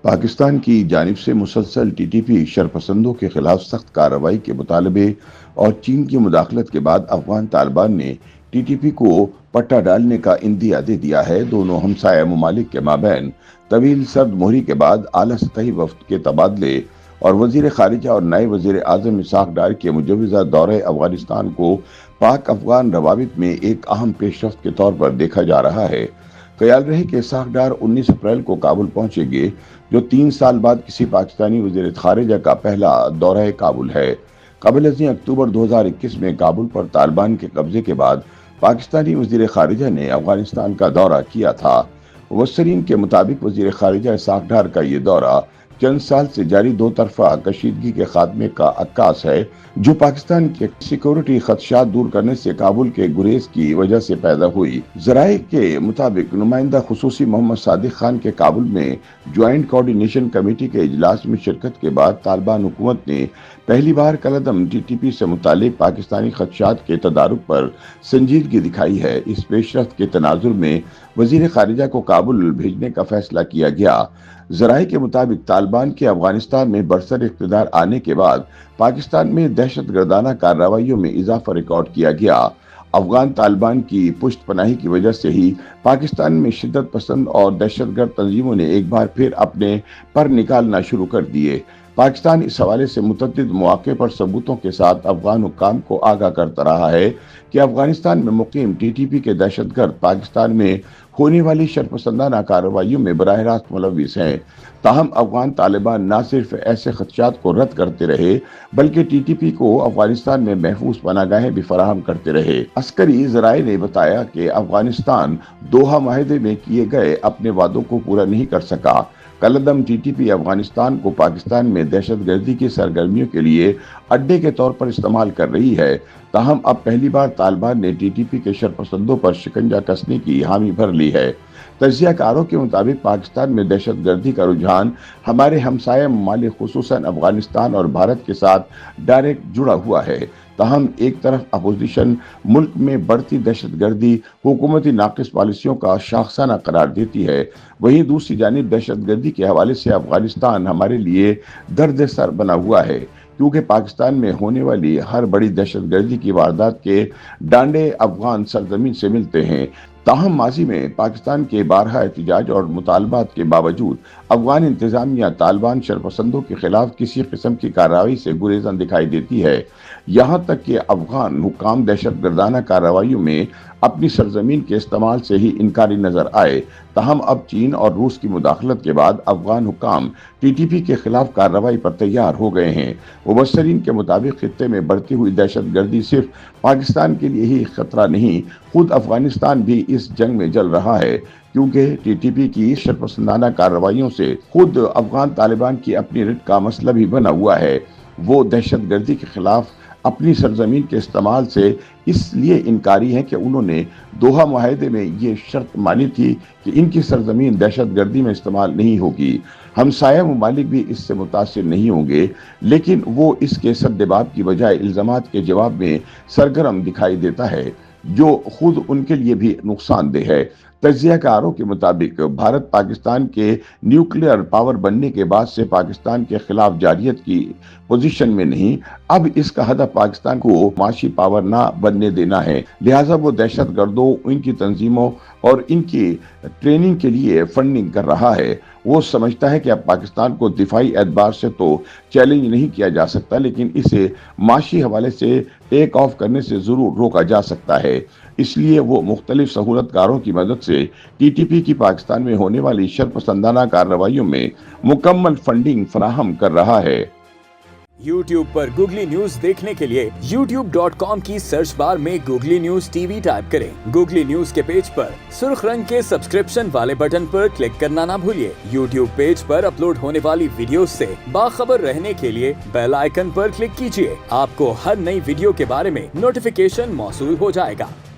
پاکستان کی جانب سے مسلسل ٹی ٹی پی شرپسندوں کے خلاف سخت کارروائی کے مطالبے اور چین کی مداخلت کے بعد افغان طالبان نے ٹی ٹی پی کو پٹا ڈالنے کا اندیا دے دیا ہے۔ دونوں ہمسایہ ممالک کے مابین طویل سرد مہری کے بعد اعلیٰ سطحی وفد کے تبادلے اور وزیر خارجہ اور نائب وزیر اعظم اسحاق ڈار کے مجوزہ دورہ افغانستان کو پاک افغان روابط میں ایک اہم پیش رفت کے طور پر دیکھا جا رہا ہے۔ خیال رہے کہ اسحاق ڈار 19 اپریل کو کابل پہنچیں گے، جو 3 سال بعد کسی پاکستانی وزیر خارجہ کا پہلا دورہ کابل ہے۔ قبل ازیں اکتوبر 2021 میں کابل پر طالبان کے قبضے کے بعد پاکستانی وزیر خارجہ نے افغانستان کا دورہ کیا تھا۔ مبصرین کے مطابق وزیر خارجہ اسحاق ڈار کا یہ دورہ چند سال سے جاری دو طرفہ کشیدگی کے خاتمے کا عکاس ہے، جو پاکستان کے سیکورٹی خدشات دور کرنے سے کابل کے گریز کی وجہ سے پیدا ہوئی۔ ذرائع کے مطابق نمائندہ خصوصی محمد صادق خان کے کابل میں جوائنٹ کوارڈینیشن کمیٹی کے اجلاس میں شرکت کے بعد طالبان حکومت نے پہلی بار کالعدم ٹی ٹی پی سے متعلق پاکستانی خدشات کے تدارک پر سنجیدگی دکھائی ہے۔ اس پیش رفت کے تناظر میں وزیر خارجہ کو کابل بھیجنے کا فیصلہ کیا گیا۔ ذرائع کے مطابق طالبان کے افغانستان میں برسر اقتدار آنے کے بعد پاکستان میں دہشت گردانہ کارروائیوں میں اضافہ ریکارڈ کیا گیا۔ افغان طالبان کی پشت پناہی کی وجہ سے ہی پاکستان میں شدت پسند اور دہشت گرد تنظیموں نے ایک بار پھر اپنے پر نکالنا شروع کر دیے۔ پاکستان اس حوالے سے متعدد مواقع پر ثبوتوں کے ساتھ افغان حکام کو آگاہ کرتا رہا ہے کہ افغانستان میں مقیم ٹی ٹی پی کے دہشت گرد پاکستان میں ہونے والی شرپسندانہ کارروائیوں میں براہ راست ملوث ہیں۔ تاہم افغان طالبان نہ صرف ایسے خدشات کو رد کرتے رہے بلکہ ٹی ٹی پی کو افغانستان میں محفوظ پناہ گاہیں بھی فراہم کرتے رہے۔ عسکری ذرائع نے بتایا کہ افغانستان دوحہ معاہدے میں کیے گئے اپنے وعدوں کو پورا نہیں کر سکا۔ کالعدم ٹی ٹی پی افغانستان کو پاکستان میں دہشت گردی کی سرگرمیوں کے لیے اڈے کے طور پر استعمال کر رہی ہے۔ تاہم اب پہلی بار طالبان نے ٹی ٹی پی کے شرپسندوں پر شکنجہ کسنے کی حامی بھر لی ہے۔ تجزیہ کاروں کے مطابق پاکستان میں دہشت گردی کا رجحان ہمارے ہمسایہ ممالک خصوصاً افغانستان اور بھارت کے ساتھ ڈائریکٹ جڑا ہوا ہے۔ تاہم ایک طرف اپوزیشن ملک میں بڑھتی دہشت گردی حکومتی ناقص پالیسیوں کا شاخسانہ قرار دیتی ہے، وہیں دوسری جانب دہشت گردی کے حوالے سے افغانستان ہمارے لیے درد سر بنا ہوا ہے، کیونکہ پاکستان میں ہونے والی ہر بڑی دہشت گردی کی واردات کے ڈانڈے افغان سرزمین سے ملتے ہیں۔ تاہم ماضی میں پاکستان کے بارہا احتجاج اور مطالبات کے باوجود افغان انتظامیہ طالبان شرپسندوں کے خلاف کسی قسم کی کارروائی سے گریزاں دکھائی دیتی ہے، یہاں تک کہ افغان حکام دہشت گردانہ کارروائیوں میں اپنی سرزمین کے استعمال سے ہی انکاری نظر آئے۔ تاہم اب چین اور روس کی مداخلت کے بعد افغان حکام ٹی ٹی پی کے خلاف کارروائی پر تیار ہو گئے ہیں۔ مبصرین کے مطابق خطے میں بڑھتی ہوئی دہشت گردی صرف پاکستان کے لیے ہی خطرہ نہیں، خود افغانستان بھی اس جنگ میں جل رہا ہے، کیونکہ ٹی ٹی پی کی شرپسندانہ کارروائیوں سے خود افغان طالبان کی اپنی رٹ کا مسئلہ بھی بنا ہوا ہے۔ وہ دہشت گردی کے خلاف اپنی سرزمین کے استعمال سے اس لیے انکاری ہیں کہ انہوں نے دوحہ معاہدے میں یہ شرط مانی تھی کہ ان کی سرزمین دہشت گردی میں استعمال نہیں ہوگی۔ ہمسایہ ممالک بھی اس سے متاثر نہیں ہوں گے، لیکن وہ اس کے سدباب کی بجائے الزامات کے جواب میں سرگرم دکھائی دیتا ہے، جو خود ان کے لیے بھی نقصان دہ ہے۔ تجزیہ کاروں کے مطابق بھارت پاکستان کے نیوکلیئر پاور بننے کے بعد سے پاکستان کے خلاف جارحیت کی پوزیشن میں نہیں، اب اس کا ہدف پاکستان کو معاشی پاور نہ بننے دینا ہے، لہٰذا وہ دہشت گردوں، ان کی تنظیموں اور ان کی ٹریننگ کے لیے فنڈنگ کر رہا ہے۔ وہ سمجھتا ہے کہ اب پاکستان کو دفاعی اعتبار سے تو چیلنج نہیں کیا جا سکتا، لیکن اسے معاشی حوالے سے ٹیک آف کرنے سے ضرور روکا جا سکتا ہے۔ اس لیے وہ مختلف سہولت کاروں کی مدد سے ٹی ٹی پی کی پاکستان میں ہونے والی شرپسندانہ کارروائیوں میں مکمل فنڈنگ فراہم کر رہا ہے۔ YouTube پر گوگلی نیوز دیکھنے کے لیے youtube.com کی سرچ بار میں googly news T V type کریں۔ گوگلی نیوز کے پیج پر سرخ رنگ کے سبسکرپشن والے بٹن پر کلک کرنا نہ بھولیے۔ YouTube پیج پر اپلوڈ ہونے والی ویڈیوز سے باخبر رہنے کے لیے بیل آئیکن پر کلک کیجیے۔ آپ کو ہر نئی ویڈیو کے بارے میں نوٹیفیکیشن موصول ہو جائے گا۔